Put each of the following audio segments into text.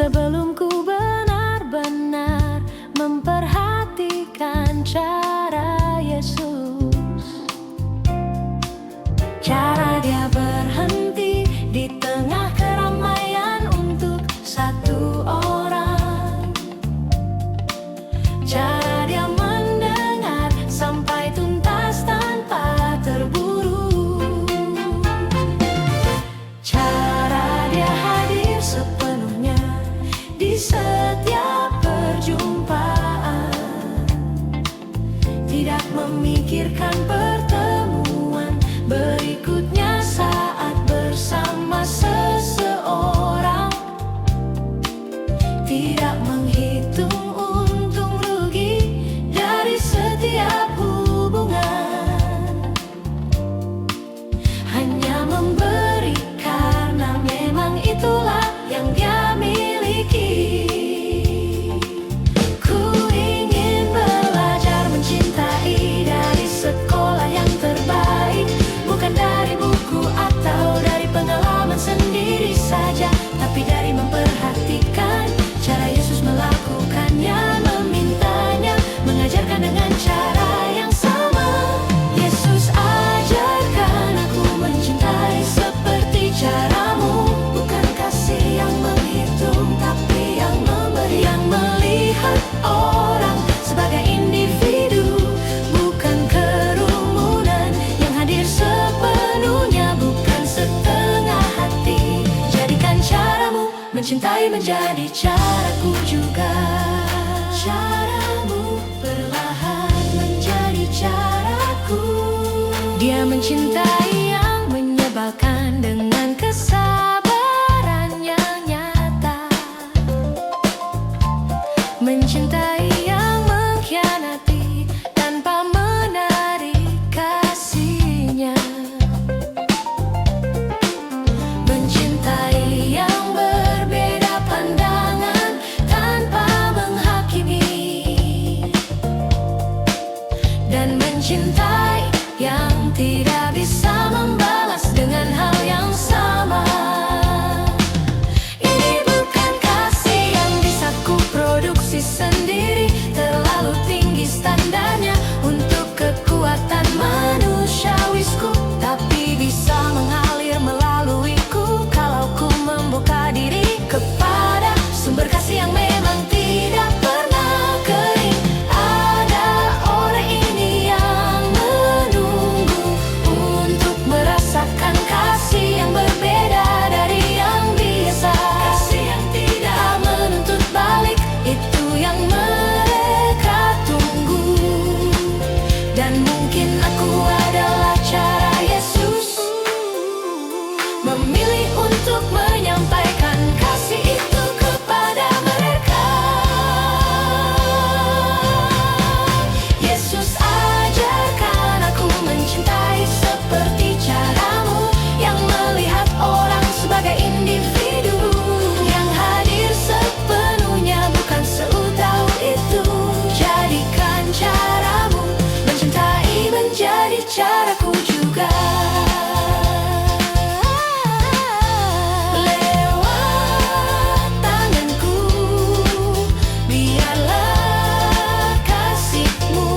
sebelum ku benar-benar memperhatikan cara Yesus. Cara Dia berhenti di tengah keramaian untuk satu orang. Cara Dia mendengar sampai tuntas tanpa terburu. Cara Dia hadir sepenuhnya di setiap perjumpaan, tidak memikirkan pertemuan berikutnya saat bersama seseorang, tidak menghitung untung rugi dari setiap hubungan, hanya memberi karena memang itulah yang Dia miliki. Ku ingin belajar mencintai dari sekolah yang terbaik, bukan dari buku atau dari pengalaman sendiri saja, tapi dari memperhatikan cara Yesus melakukannya, memintanya, mengajarkan dengan cara yang sama. Yesus ajarkan aku mencintai seperti caramu, bukan kasih yang menghitung tapi yang memberi, yang melihat orang sebagai individu, bukan kerumunan, yang hadir sepenuhnya, bukan setengah hati. Jadikan caramu mencintai menjadi caraku juga. Caramu perlahan menjadi caraku. Dia mencintai yang menyebalkan dengan kesabaran yang nyata, mencintai yang mengkhianati tanpa menarik kasihnya, mencintai yang berbeda pandangan tanpa menghakimi, dan mencintai yang tidak bisa membalas dengan hal yang sama. Ini bukan kasih yang bisa ku produksi sendiri, terlalu tinggi standarnya untuk kekuatan manusiawisku, tapi bisa mengalir melaluiku kalau ku membuka diri kepada sumber kasih yang memang tidak pernah kering. Ada orang ini yang menunggu untuk merasakan kasih yang berbeda dari yang biasa, kasih yang tidak menuntut balik, itu yang mereka tunggu. Dan mungkin aku adalah cara Yesus, memilih untuk menyampaikan kasih itu kepada mereka. Yesus ajarkan aku mencintai seperti caramu, yang melihat orang sebagai individu, yang hadir sepenuhnya, bukan seutuh itu. Jadikan caramu mencintai menjadi caraku juga. Lewat tanganku, biarlah kasih-Mu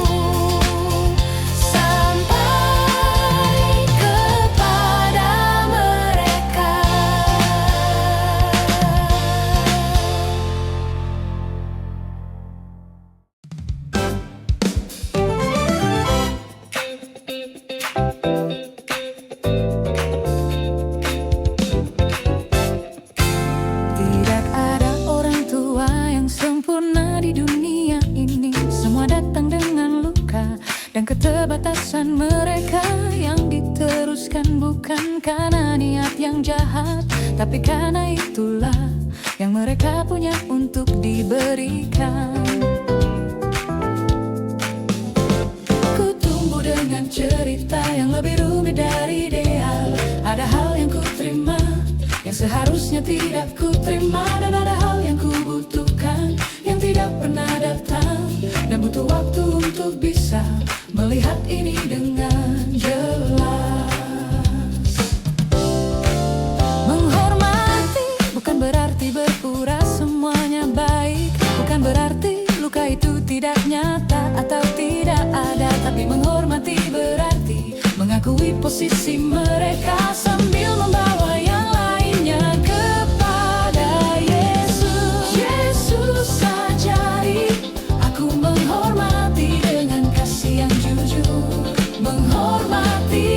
sampai kepada mereka. Tidak ada orang tua yang sempurna di dunia ini. Semua datang dengan luka dan keterbatasan mereka, yang diteruskan bukan karena niat yang jahat, tapi karena itulah yang mereka punya untuk diberikan. Ku tumbuh dengan cerita yang lebih rumit dari ideal. Ada hal yang ku terima yang seharusnya tidak ku terima, dan ada hal yang ku butuhkan yang tidak pernah datang, dan butuh waktu untuk bisa melihat ini dengan jelas. Menghormati bukan berarti berpura semu. tidak nyata atau tidak ada, tapi menghormati berarti mengakui posisi mereka sambil membawa yang lainnya kepada Yesus. Yesus ajari aku menghormati dengan kasih yang jujur. Menghormati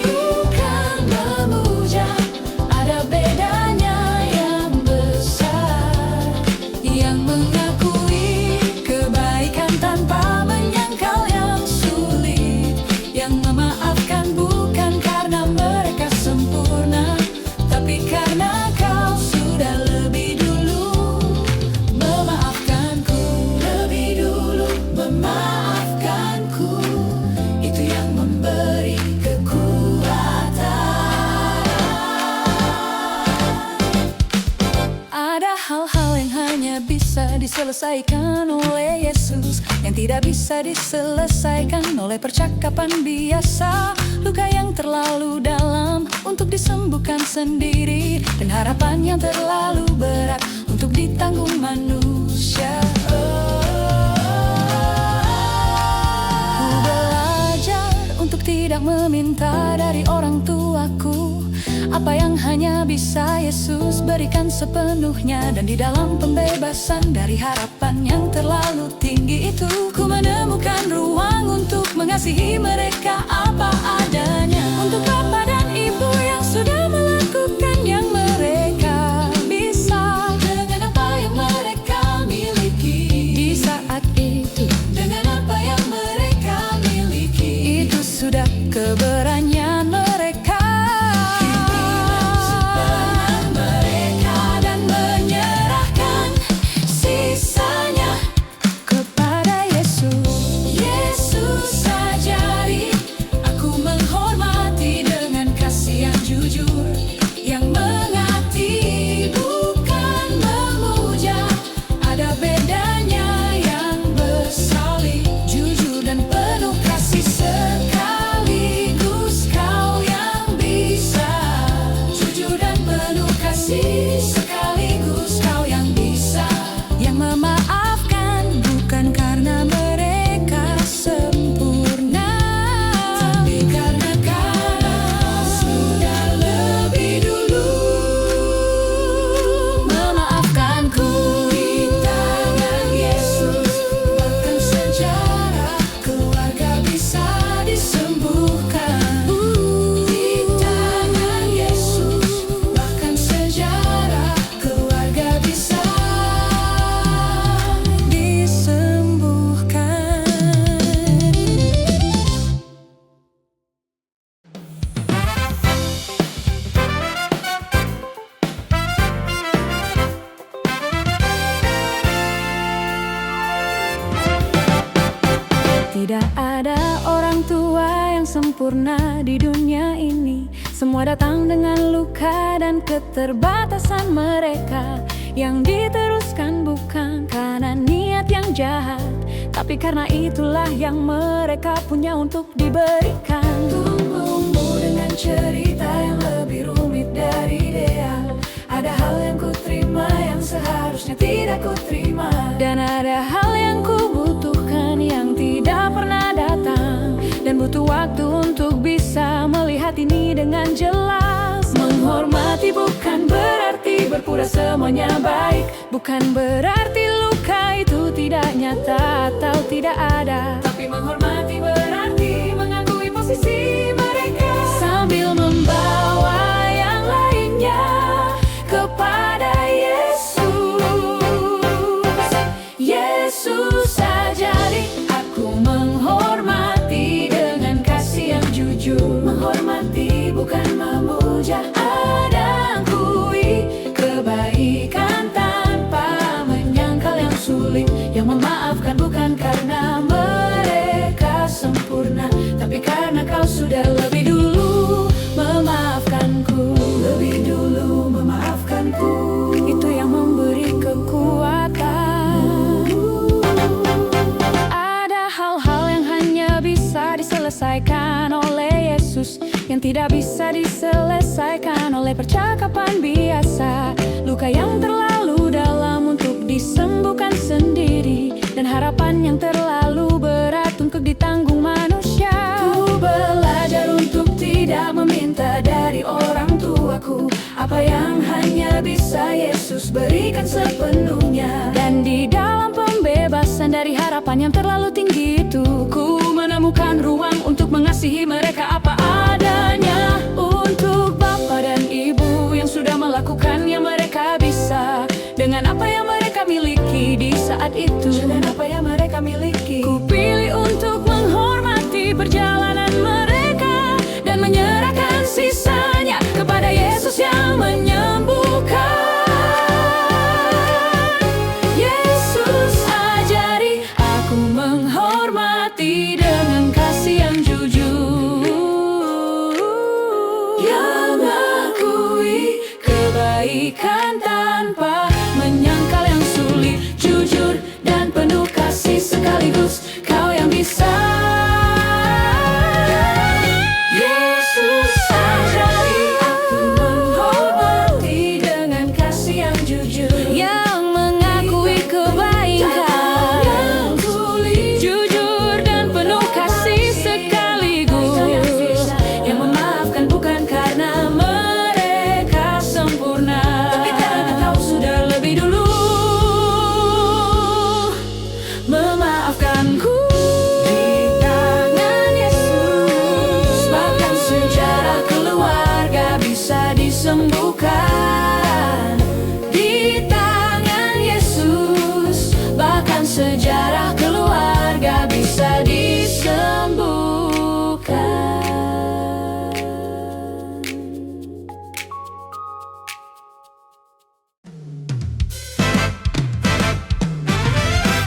bukan memuja, ada bedanya yang besar. Yang mengakui kebaikan tanpa menyangkal yang sulit. Yang memaafkan bukan karena mereka sempurna, tapi karena kau sudah lebih dulu memaafkanku. Lebih dulu memaafkanku, itu yang memberi kekuatan. Ada hal-hal yang hanya bisa diselesaikan oleh Yesus, yang tidak bisa diselesaikan oleh percakapan biasa. Luka yang terlalu dalam untuk disembuhkan sendiri, dan harapan yang terlalu berat untuk ditanggung manusia. Ku belajar untuk tidak meminta dari orang tuaku apa yang hanya bisa Yesus berikan sepenuhnya. Dan di dalam pembebasan dari harapan yang terlalu tinggi itu, ku menemukan ruang untuk mengasihi mereka apa adanya. Untuk bapak dan ibu yang sudah melakukan yang mereka bisa, dengan apa yang mereka miliki di saat itu, dengan apa yang mereka miliki, itu sudah keberanian mereka. Sekaligus kau yang bisa, yang memaafkan bukan karena mereka sempurna, tapi karena kau sudah lebih dulu memaafkanku. Di tangan Yesus bahkan sejarah keluarga bisa disembuhkan. Di tangan Yesus bahkan sejarah keluarga bisa disembuhkan. Tidak ada orang tua yang sempurna di dunia ini. Semua datang dengan luka dan keterbatasan mereka, yang diteruskan bukan karena niat yang jahat, tapi karena itulah yang mereka punya untuk diberikan. Tumbuhmu dengan cerita yang lebih rumit dari ideal. Ada hal yang ku terima yang seharusnya tidak ku terima, dan ada hal yang ku butuhkan yang tidak pernah datang, dan butuh waktu untuk bisa melihat ini dengan jelas. Menghormati bukan berarti berpura semuanya baik, bukan berarti luka itu tidak nyata atau tidak ada, tapi menghormati berarti mengakui posisi mereka sambil membawa yang lainnya kepada Yesus. Yesus ajari aku menghormati dengan kasih yang jujur. Menghormati bukan memuja, ada akui kebaikan tanpa menyangkal yang sulit. Yang memaafkan bukan karena mereka sempurna, tapi karena kau sudah lebih dulu memaafkanku. Lebih dulu memaafkanku, itu yang memberi kekuatan. Ada hal-hal yang hanya bisa diselesaikan oleh Yesus, yang tidak bisa diselesaikan oleh percakapan biasa. Luka yang terlalu dalam untuk disembuhkan sendiri, dan dengan harapan yang terlalu berat untuk ditanggung manusia. Ku belajar untuk tidak meminta dari orang tuaku apa yang hanya bisa Yesus berikan sepenuhnya. Dan di dalam pembebasan dari harapan yang terlalu tinggi itu, ku menemukan ruang untuk mengasihi mereka apa adanya. Untuk Bapa dan Ibu yang sudah melakukan yang mereka bisa dengan apa yang mereka miliki di saat itu. Dengan apa yang mereka miliki, ku pilih untuk menghormati perjalanan mereka dan menyerahkan sisanya kepada Yesus yang menyembuhkan. Yesus ajari aku menghormati dengan kasih yang jujur, yang mengakui kebaikan tanpa menyangkal yang sulit, jujur dan penuh kasih sekaligus. Kau yang bisa. Yesus ajari aku menghormati dengan kasih yang jujur, yang mengakui kebaikan, yang sulit, jujur dan penuh kasih sekaligus, yang memaafkan bukan karena mereka sempurna, tapi karena kau sudah lebih dulu memaafkanku. Di tangan Yesus bahkan sejarah keluarga bisa disembuhkan. Di tangan Yesus bahkan sejarah keluarga bisa disembuhkan.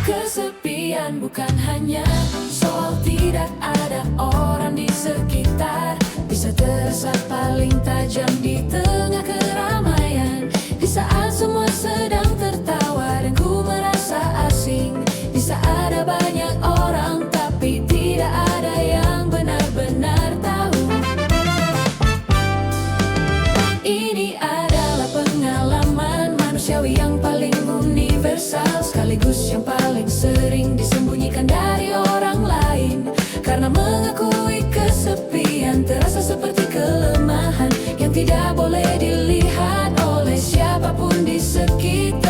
Kesepian bukan hanya soal tidak ada orang di sekitar. Bisa terasa paling tajam di tengah keramaian, di saat semua sedang tertawa dan ku merasa asing. Di saat ada banyak orang tapi tidak ada yang benar-benar tahu. Ini adalah pengalaman manusiawi yang paling universal, sekaligus yang paling sering disembunyikan dari orang lain. Karena mengakui kesepian terasa seperti kelemahan yang tidak boleh dilihat oleh siapapun di sekitar.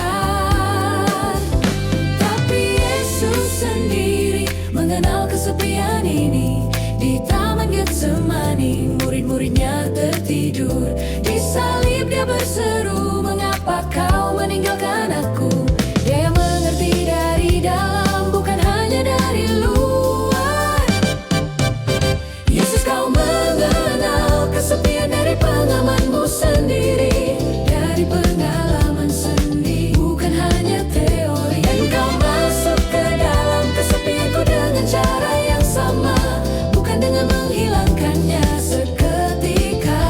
Tapi Yesus sendiri mengenal kesepian ini. Di Taman Getsemani murid-muridnya tertidur. Di salib dia berseru, mengapa kau meninggalkan aku? Dia yang mengerti dari dalam, bukan hanya dari luar. Yesus, kau mengenal kesepian dari pengalamanmu sendiri, dari pengalaman sendiri, bukan hanya teori. Dan kau masuk ke dalam kesepianku dengan cara yang sama, bukan dengan menghilangkannya seketika,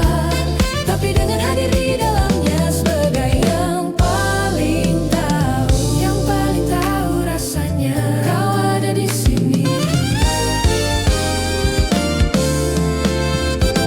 tapi dengan hadir di dalamnya sebagai yang paling tahu, yang paling tahu rasanya kau ada di sini.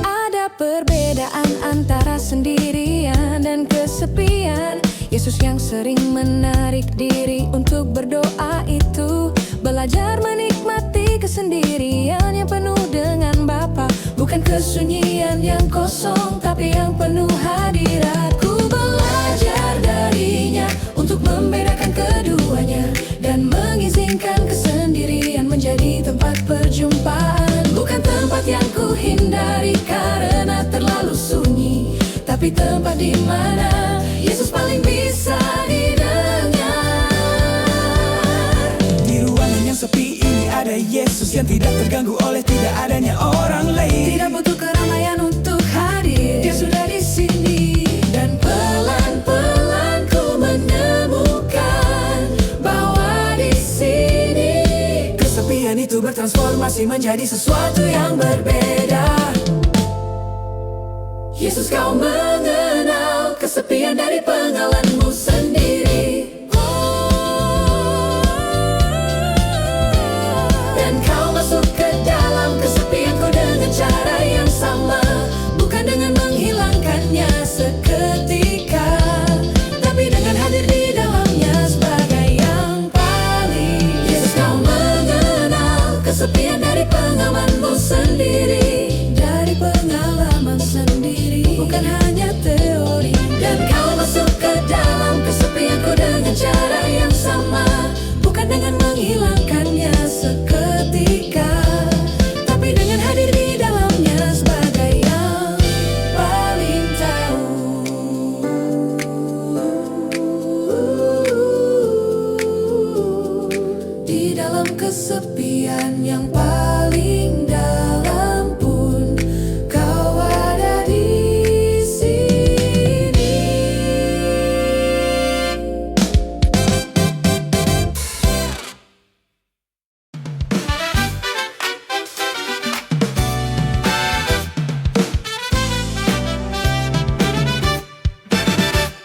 Ada perbedaan antara sendirian dan kesepian. Yesus yang sering menarik diri untuk berdoa itu belajar menikmati kesendirian yang penuh dengan Bapa, bukan kesunyian yang kosong tapi yang penuh hadirat. Ku belajar darinya untuk membedakan keduanya dan mengizinkan kesendirian menjadi tempat perjumpaan, bukan tempat yang ku hindari karena terlalu sunyi, tapi tempat di mana Yesus paling bisa didengar. Di ruangan yang sepi ini ada Yesus yang tidak terganggu oleh tidak adanya orang lain. Tidak butuh keramaian untuk hadir, Dia sudah di sini. Dan pelan-pelan ku menemukan bahwa di sini Kesepian itu bertransformasi menjadi sesuatu yang berbeda. Yesus, kau mengenal kesepian dari pengalamanmu sendiri. Dan kau masuk ke dalam kesepianku dengan cara yang sama, bukan dengan menghilangkannya seketika, tapi dengan hadir di dalamnya sebagai yang paling. Yesus, bukan hanya teori. Dan kau masuk ke dalam kesepianku dengan cara yang sama, bukan dengan menghilangkannya seketika, tapi dengan hadir di dalamnya sebagai yang paling tahu. Di dalam kesepian yang paling dalam pun kau ada di sini.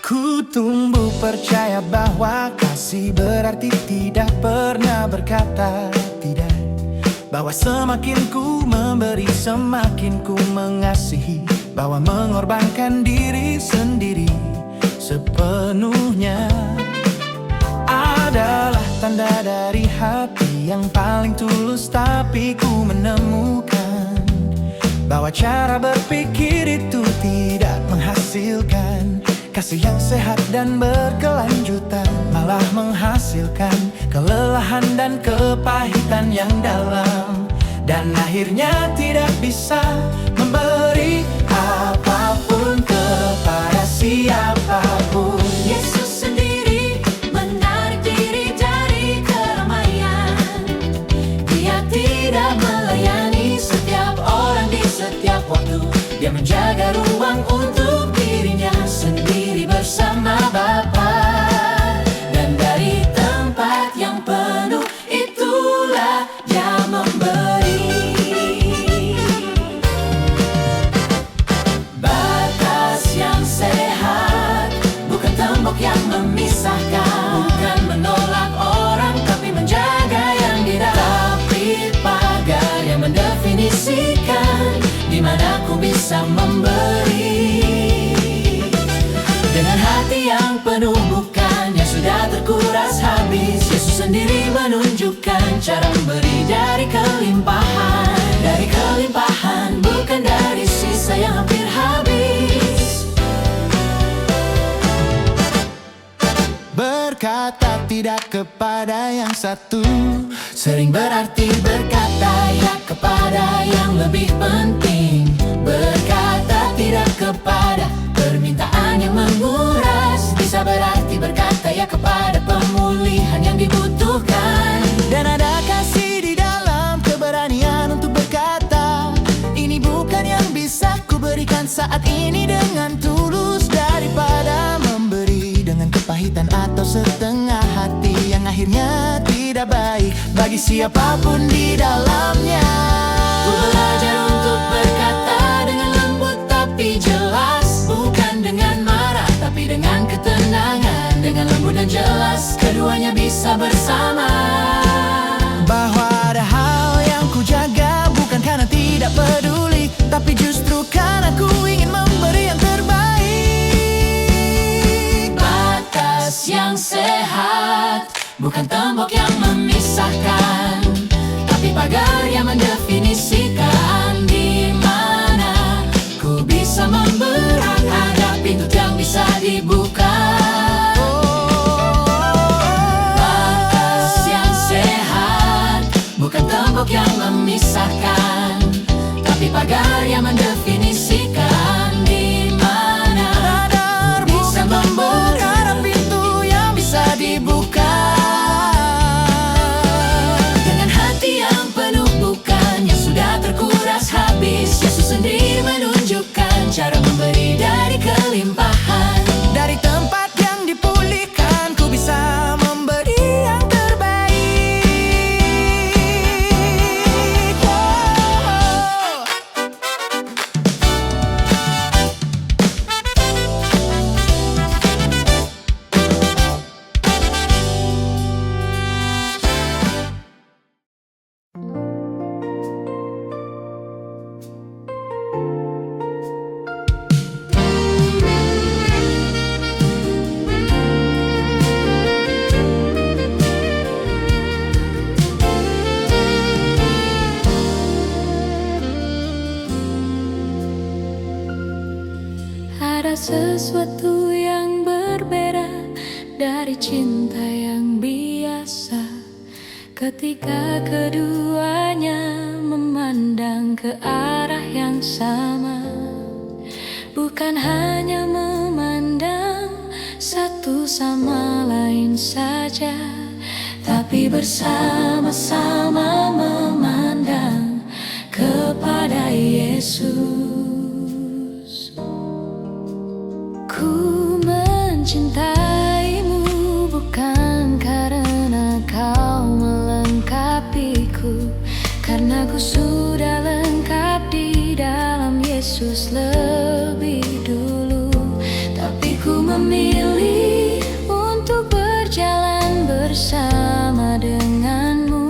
Ku tumbuh percaya bahwa kasih berarti tidak pernah berkata tidak, bahwa semakin ku memberi semakin ku mengasihi, bahwa mengorbankan diri sendiri sepenuhnya adalah tanda dari hati yang paling tulus. Tapi ku menemukan bahwa cara berpikir itu tidak menghasilkan kasih yang sehat dan berkelanjutan, malah menghasilkan kelelahan dan kepahitan yang dalam, dan akhirnya tidak bisa memberi apapun kepada siapapun. Yesus sendiri menarik diri dari keramaian. Dia tidak melayani setiap orang di setiap waktu. Dia menjaga ruang untuk dirinya sendiri bersama Bapa. Dan dari tempat yang penuh itulah Dia memberi. Batas yang sehat, bukan tembok yang memisahkan, bukan menolak orang tapi menjaga yang di dalam, tapi pagar yang mendefinisikan di mana ku bisa memberi. Dengan hati yang penuh bukan yang sudah terkuras habis, Yesus sendiri menunjukkan cara memberi dari kelimpahan. Dari kelimpahan, bukan dari sisa yang hampir habis. Berkata tidak kepada yang satu Sering berarti berkata ya kepada yang lebih penting. Berkata tidak kepada permintaan yang menguras. Bisa berarti berkata ya kepada pemulihan yang dibutuhkan. dan ada kasih di dalam keberanian untuk berkata, ini bukan yang bisa ku berikan saat ini dengan tulus, daripada memberi dengan kepahitan atau setengah hati yang akhirnya tidak baik bagi siapapun di dalamnya. Ku belajar untuk berkata dengan lembut tapi jelas, bukan dengan marah tapi dengan ketenangan. Dengan lembut dan jelas, keduanya bisa bersama. Bahwa ada hal yang ku jaga, bukan karena tidak peduli, tapi justru karena ku ingin memberi yang terbaik. Batas yang sehat, bukan tembok yang memisahkan, tapi pagar yang mendefinisikan di mana ku bisa memberi. Ada pintu yang bisa dibuka. Batas yang sehat, bukan tembok yang memisahkan, tapi pagar yang mendefinisikan di mana bisa memberi. Ada pintu yang bisa dibuka. Dengan hati yang penuh bukan yang sudah terkuras habis, Yesus sendiri menunjukkan cara memberi dari kelimpahan. Dari tempat yang dipulihkan, ku bisa memberi yang terbaik. Oh. sesuatu yang berbeda dari cinta yang biasa ketika keduanya memandang ke arah yang sama. Bukan hanya memandang satu sama lain saja, tapi bersama-sama memandang kepada Yesus. Ku mencintaimu bukan karena kau melengkapiku, karena ku sudah lengkap di dalam Yesus lebih dulu. Tapi ku memilih untuk berjalan bersama denganmu,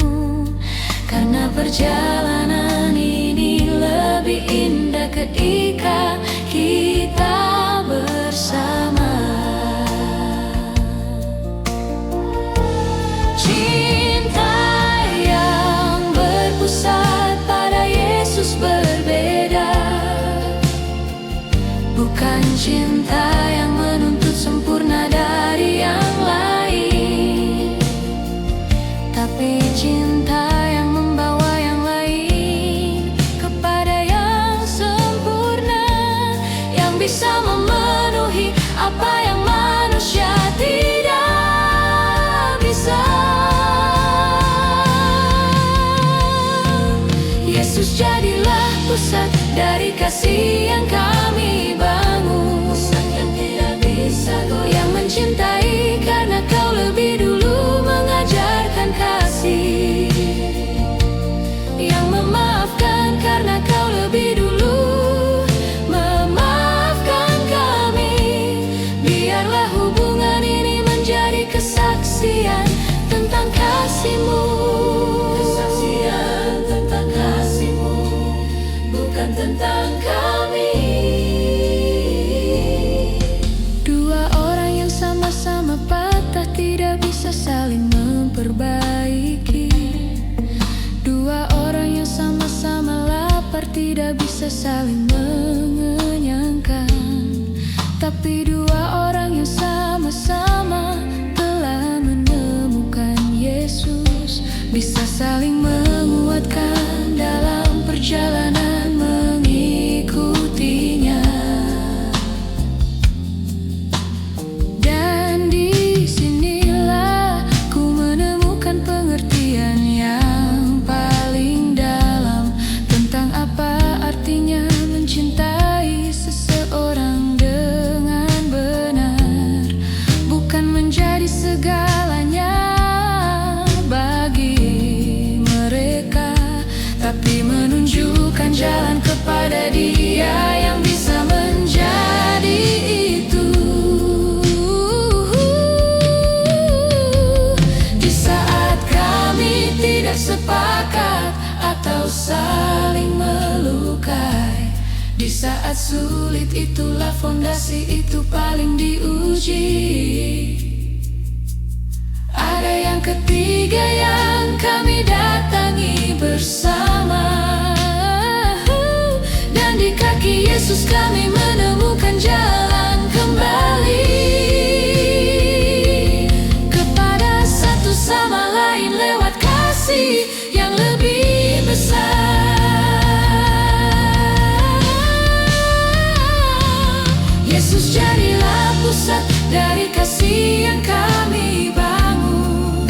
karena perjalanan ini lebih indah ketika kita bersama. Cinta yang berpusat pada Yesus berbeda, bukan cinta yang menuntut sempurna dari yang lain, tapi cinta yang membawa yang lain kepada yang sempurna, yang bisa memenuhi apa yang manusia tidak bisa. Yesus jadilah pusat dari kasih yang kami bangun, pusat yang tidak bisa goyang, mencintai karena kau lebih dulu mengajarkan kasih, yang memaafkan karena kau lebih dulu memaafkan kami. Biarlah hubungan ini menjadi kesaksian tentang kasih-Mu, kesaksian tentang kasih-Mu, bukan tentang kami. Dua orang yang sama-sama patah tidak bisa saling memperbaiki. Dua orang yang sama-sama lapar tidak bisa saling mengenyangkan. Tapi dua orang yang sama-sama telah menemukan Yesus bisa saling menguatkan dalam perjalanan mengikutinya. Dan disinilah ku menemukan pengertian yang paling dalam tentang apa artinya mencintai seseorang dengan benar. Bukan menjadi segalanya bagi mereka, tapi menunjukkan jalan kepada Dia yang bisa menjadi itu. Di saat kami tidak sepakat atau saling melukai, di saat sulit itulah fondasi itu paling diuji. Ada yang ketiga yang kami datangi bersama, dan di kaki Yesus kami menemukan jalan kembali kepada satu sama lain lewat kasih yang lebih besar. Yesus jadilah pusat dari kasih yang kami bangun,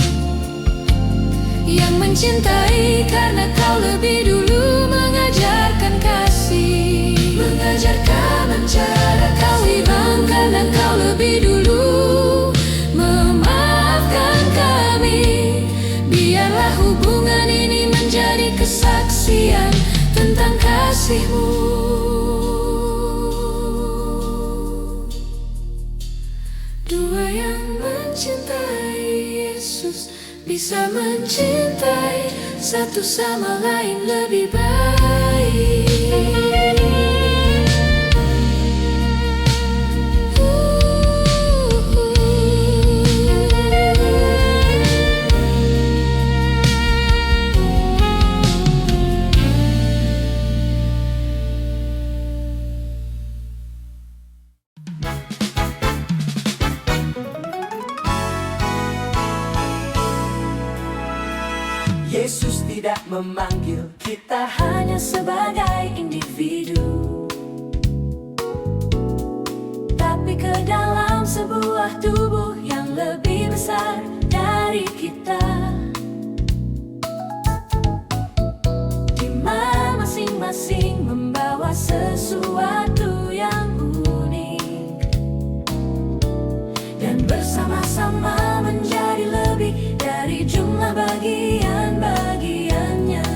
yang mencintai karena kau lebih dulu mengajarkan kasih, mengajarkan cara kau hilang karena kau lebih dulu memaafkan kami. Biarlah hubungan ini menjadi kesaksian tentang kasih-Mu. Dua yang mencintai Yesus bisa mencintai satu sama lain lebih baik. tidak memanggil kita hanya sebagai individu, tapi ke dalam sebuah tubuh yang lebih besar dari kita, di mana masing-masing membawa sesuatu yang unik, dan bersama-sama menjadi lebih dari jumlah bagian-bagiannya.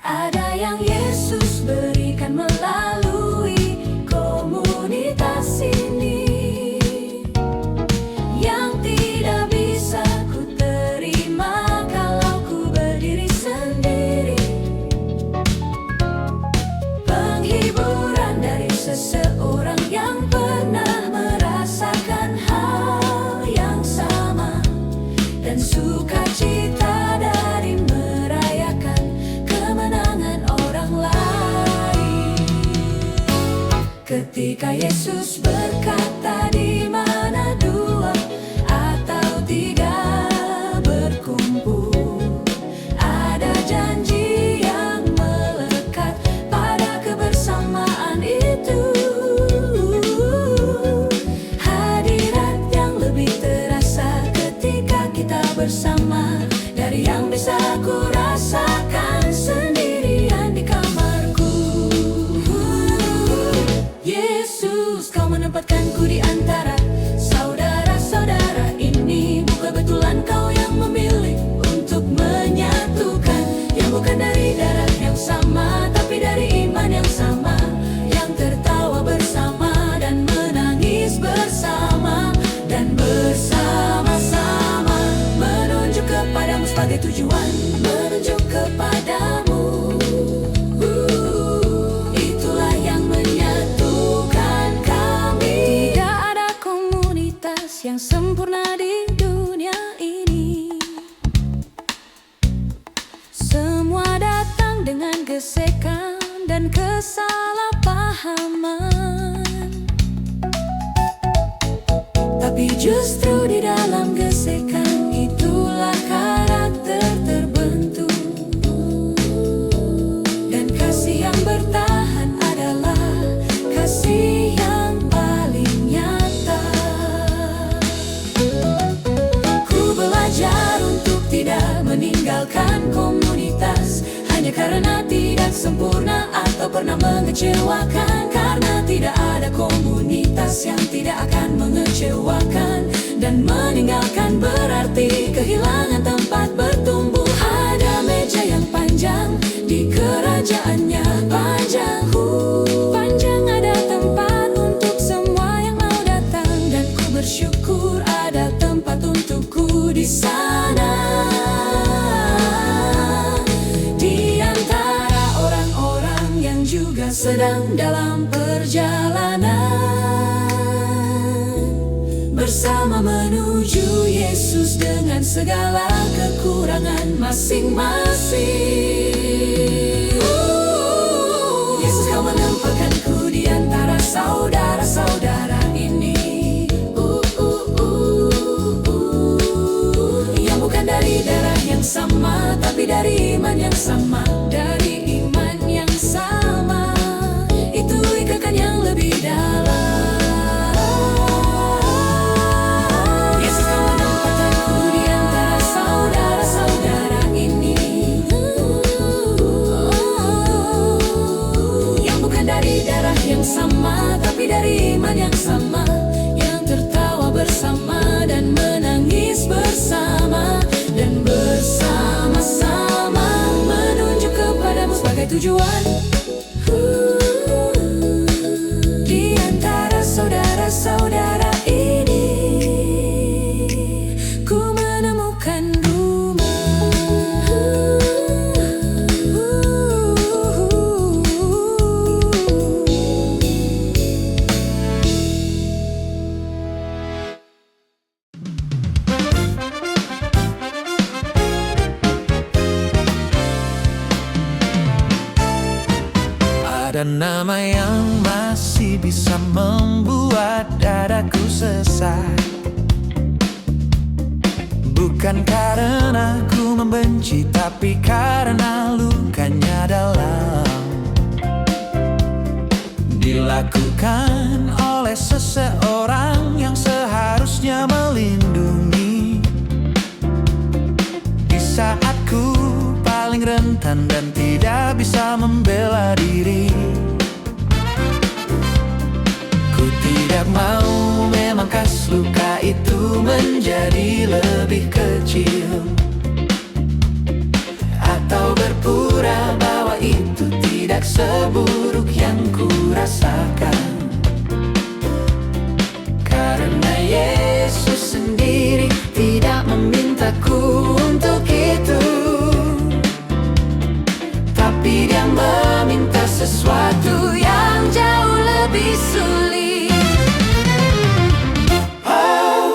Ada yang Yesus berikan melalui komunitas ini, yang tidak bisa ku terima kalau ku berdiri sendiri. Penghiburan dari seseorang yang pernah merasakan hal yang sama, dan sukacita dari merayakan kemenangan orang lain. Ketika Yesus berkata, di mana dua atau tiga berkumpul, ada janji yang melekat pada kebersamaan itu. Hadirat yang lebih terasa ketika kita bersama, dari yang bisa ku rasakan sendirian di kamarku. Yesus, kau menempatkanku di antara saudara-saudara ini. Kebetulan kau yang memilih untuk menyatukan, yang bukan dari darah yang sama, tapi dari iman yang sama, yang tertawa bersama dan menangis bersama, dan bersama-sama menunjuk kepadamu sebagai tujuan, menunjuk kepadamu. Itulah yang menyatukan kami. Tidak ada komunitas yang sempurna di dunia ini. Semua datang dengan gesekan dan kesalahpahaman, tapi justru di dalam gesekan itulah karakter terbentuk, dan kasih yang bertahan adalah kasih yang paling nyata. Ku belajar untuk tidak meninggalkan komunitas hanya karena tidak sempurna atau pernah mengecewakan, karena tidak ada komunitas yang tidak akan mengecewakan. Dan meninggalkan berarti kehilangan tempat bertumbuh. Ada meja yang panjang di kerajaannya, panjang, panjang. Ada tempat untuk semua yang mau datang, dan ku bersyukur ada tempat untukku di sana. Di antara orang-orang yang juga sedang dalam perjalanan, bersama menuju Yesus dengan segala kekurangan masing-masing. Yesus, kau menempatkanku di antara saudara-saudara ini, yang bukan dari darah yang sama, tapi dari iman yang sama, dari iman yang sama. Itu ikatan yang lebih dalam. Sama, tapi dari iman yang sama, yang tertawa bersama dan menangis bersama, dan bersama-sama menunjuk kepadamu sebagai tujuan. Di antara saudara-saudara ini, ku menemukan rumah. Ada nama yang masih bisa membuat dadaku sesak, Bukan karena ku membenci, tapi karena lukanya dalam, dilakukan oleh seseorang yang seharusnya melindungi. Di saat ku paling rentan dan tidak bisa membela diri, ku tidak mau memangkas luka itu menjadi lebih kecil, atau berpura bahwa itu tidak seburuk yang ku rasakan. Karena Yesus sendiri tidak memintaku untuk itu, tapi Dia meminta sesuatu yang jauh lebih sulit.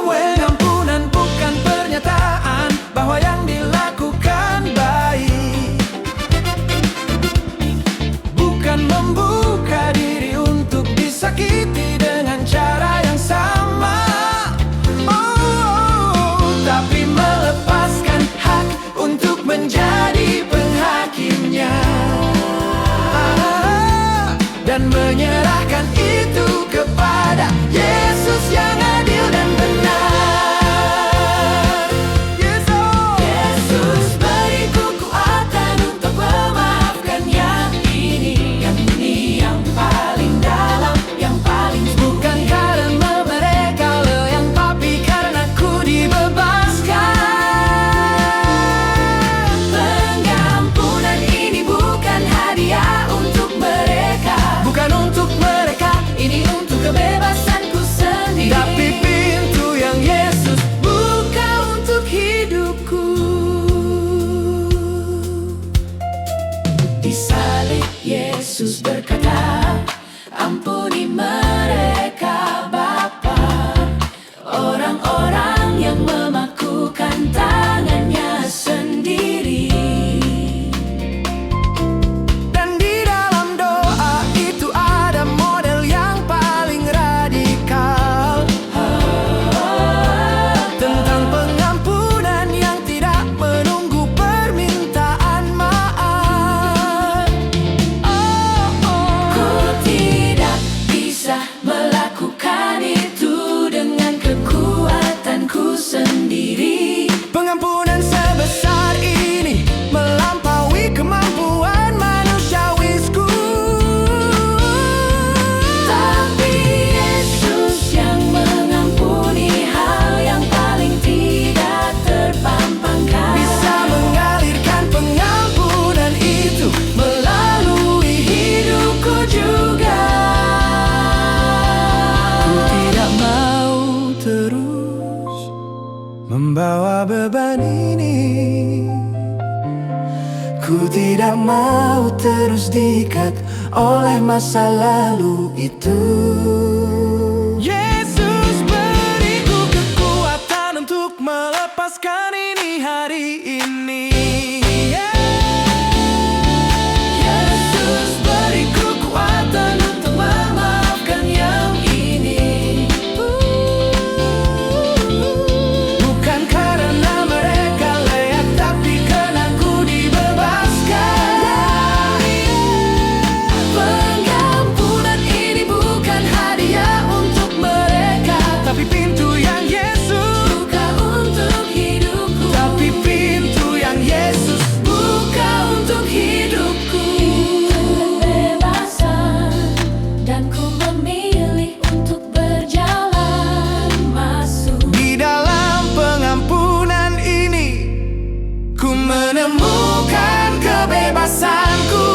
Pengampunan bukan pernyataan bahwa yang dilakukan baik, bukan membuka diri untuk disakiti dengan cara yang sama. Tapi melepaskan hak untuk menjadi penghakimnya, dan menyerahkan itu kepada Yesus yang adil dan benar. Yesus beriku kekuatan untuk memaafkan yang ini yang paling dalam, yang paling Bukan karena mereka loyang, tapi karena ku dibebaskan. pengampunan ini bukan hadiah untuk mereka, Bukan untuk mereka, ini untuk kebebasanku sendiri. tapi pintu yang Yesus buka untuk hidupku. Di salib Yesus berkata, ampuni mereka Bapa, orang-orang yang memakukan tangannya sendiri. Dan di dalam doa itu ada model yang paling radikal, tentang pengampunan yang tidak menunggu permintaan maaf. Ku tidak bisa melakukan itu dengan kekuatanku sendiri. Pengampunan sebesar ini melampaui kemampuan manusiawisku. Tapi Yesus yang mengampuni hal yang paling tidak terpampangkan, Bisa mengalirkan pengampunan itu melalui hidupku juga. Ku tidak mau terus membawa beban ini. Ku tidak mau terus diikat oleh masa lalu itu. Yesus beriku kekuatan untuk melepaskan ini hari ini. Yesus beriku kekuatan untuk memaafkan yang ini. Bukan karena mereka layak, tapi karena ku dibebaskan. Pengampunan ini bukan hadiah untuk mereka, Tapi pintu yang Yesus, buka untuk hidupku. tapi pintu yang Yesus Buka untuk hidupku kebebasan, dan ku memilih untuk berjalan masuk. di dalam pengampunan ini, ku menemukan kebebasanku.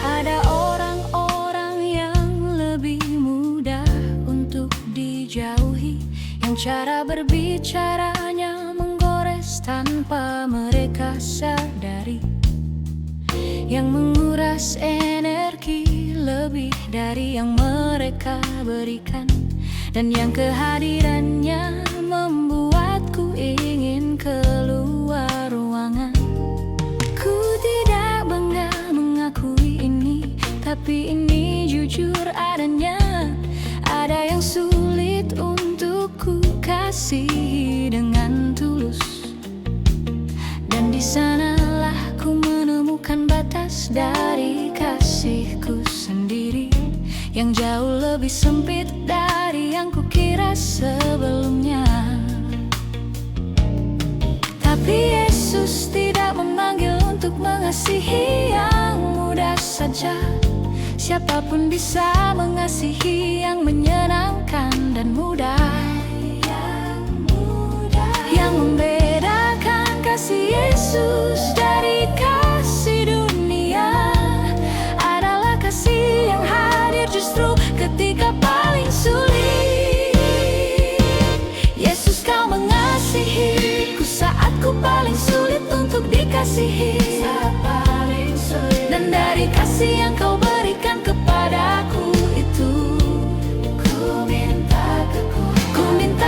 Ada orang-orang yang lebih mudah untuk dijauhi, yang cara berbicaranya menggores tanpa mereka sadari, yang menguras energi lebih dari yang mereka berikan, dan yang kehadirannya membuatku ingin keluar ruangan. Ku tidak bangga mengakui ini, tapi ini jujur adanya. Ada yang sulit untuk ku kasihi dengan tulus, dan di sanalah ku menemukan batas dari kasihku sendiri, yang jauh lebih sempit dari yang kukira sebelumnya. Tapi Yesus tidak memanggil untuk mengasihi yang mudah saja. Siapapun bisa mengasihi yang menyenangkan dan mudah. Yang membedakan kasih Yesus dari kasih dunia adalah kasih yang hadir justru ketika paling sulit. Yesus, kau mengasihiku saat ku paling sulit untuk dikasihi. Dan dari kasih yang kau berikan kepadaku itu, ku minta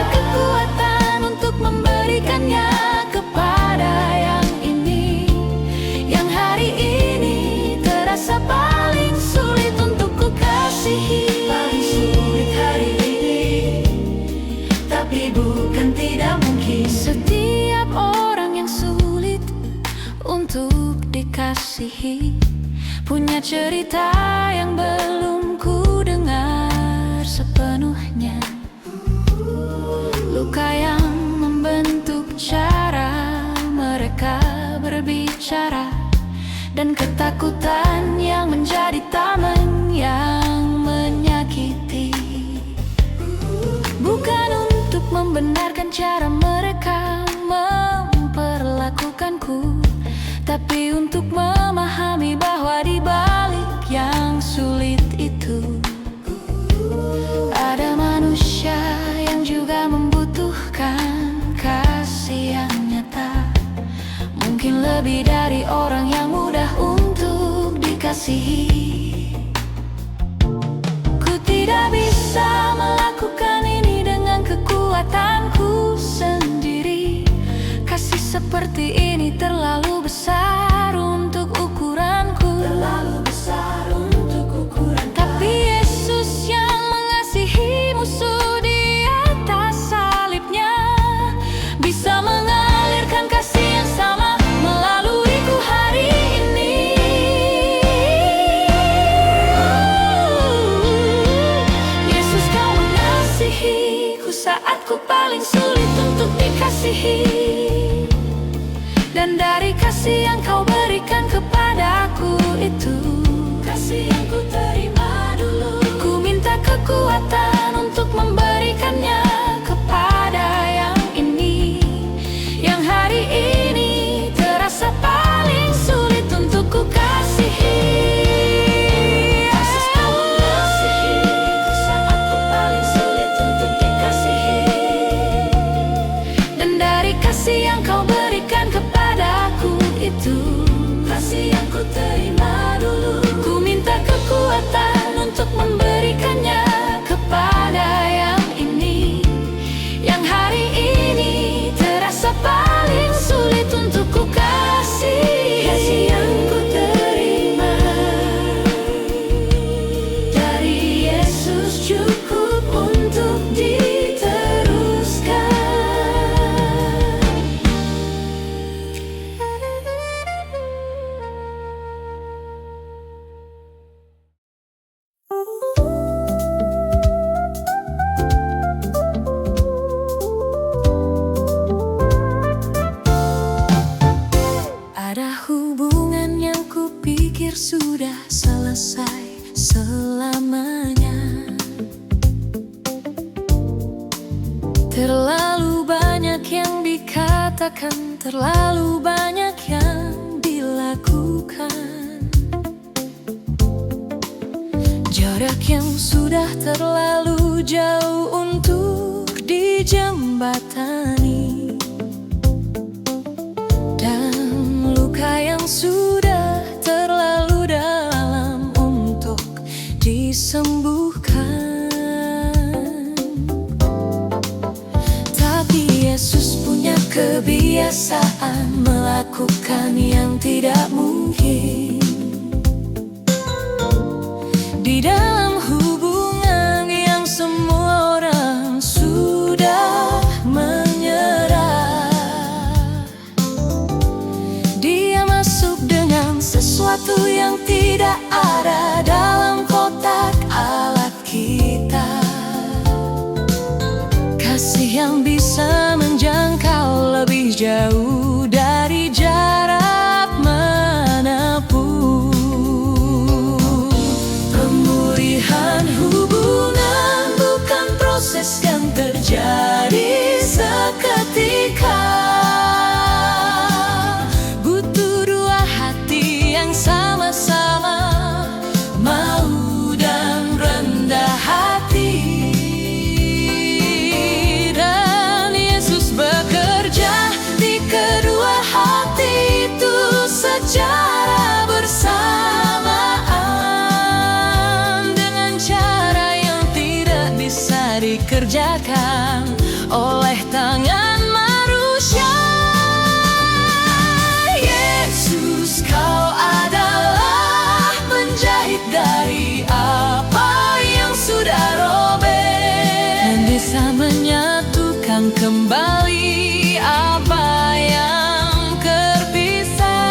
kekuatan untuk memberikannya kepada yang ini, yang hari ini terasa paling sulit untuk ku kasihi. Paling sulit hari ini, tapi bukan tidak mungkin. Setiap orang yang sulit untuk dikasihi punya cerita yang belum ku dengar sepenuhnya. Luka yang membentuk cara mereka berbicara, dan ketakutan yang menjadi taman yang menyakiti. Bukan untuk membenarkan cara mereka memperlakukanku, tapi untuk memahami bahwa di balik yang sulit itu ada manusia yang juga membutuhkan kasih yang nyata. Mungkin lebih dari orang yang mudah untuk dikasihi. Ku tidak bisa melakukan ini dengan kekuatanku sendiri. Kasih seperti ini terlalu besar untuk ukuranku, tapi Yesus yang mengasihi musuh di atas salibnya bisa mengalirkan kasih yang sama melaluiku hari ini. Yesus, kau mengasihiku saat ku paling sulit untuk dikasihi, dan dari kasih yang kau berikan kepadaku itu, kasih yang ku terima dulu, ku minta kekuatan untuk memberikannya kepada yang ini, yang hari ini terasa paling sulit untuk ku kasihi. Yesus, kau mengasihiku saat ku paling sulit untuk dikasihi, dan dari kasih yang kau berikan kepadaku itu, kasih yang ku terima dulu, ku minta kekuatan untuk memberikannya kepada yang ini, yang hari ini terasa paling sulit untuk ku kasih. Kasih yang ku terima dari Yesus cukup untuk diteruskan. Ada hubungan yang kupikir sudah selesai selamanya. Terlalu banyak yang dikatakan, terlalu banyak yang dilakukan. Jarak yang sudah terlalu jauh untuk dijembatani, dan luka yang sudah terlalu dalam untuk kebiasaan melakukan yang tidak mungkin. Di dalam hubungan yang semua orang sudah menyerah, dia masuk dengan sesuatu yang tidak ada dalam kotak alat kita. Kasih yang bisa menjangkau lebih jauh dari jarak manapun. Pemulihan hubungan bukan proses yang terjadi seketika. Butuh dua hati yang sama-sama mau dan rendah hati. Dan Yesus bekerja di kedua hati itu secara bersamaan, dengan cara yang tidak bisa dikerjakan oleh tangan manusia. Yesus, kau adalah penjahit dari apa yang sudah robek, dan bisa menyatukan kembali apa yang terpisah.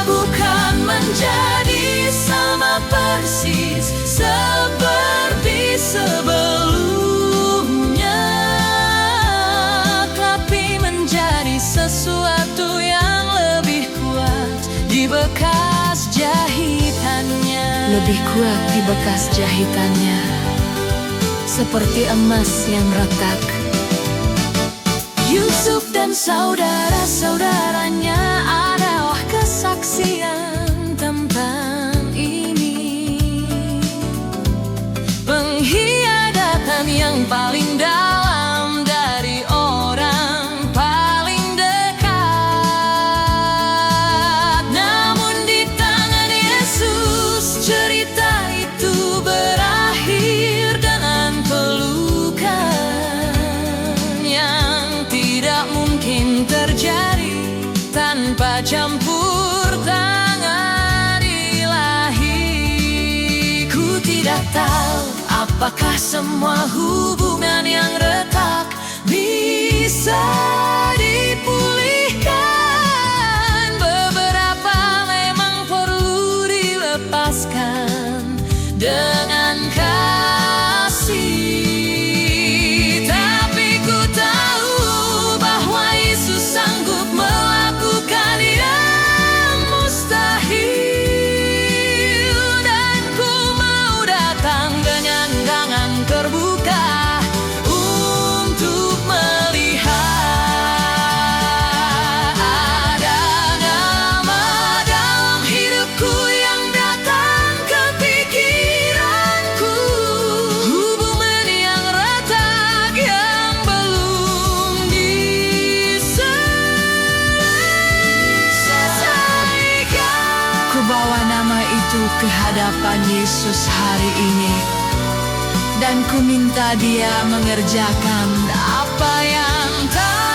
Bukan menjadi sama persis seperti sebelumnya, tapi menjadi sesuatu yang lebih kuat di bekas jahitannya. Lebih kuat di bekas jahitannya, seperti emas yang retak. Yusuf dan saudara-saudaranya adalah kesaksian tentang ini. Pengkhianatan yang paling dalam dari orang paling dekat. Namun di tangan Yesus cerita itu berakhir dengan pelukan yang tidak mungkin terjadi tanpa campur tangan ilahi. Ku tidak tahu apakah semua hubungan yang retak bisa dipulihkan. Beberapa memang perlu dilepaskan dengan kasih. Tapi ku tahu bahwa Yesus sanggup melakukan yang mustahil. Dan ku mau datang dengan tangan terbuka untuk melihat. Ada nama dalam hidupku yang datang ke pikiranku, hubungan yang retak yang belum diselesaikan. Ku bawa nama itu ke hadapan Yesus hari ini, dan ku minta Dia mengerjakan apa yang tak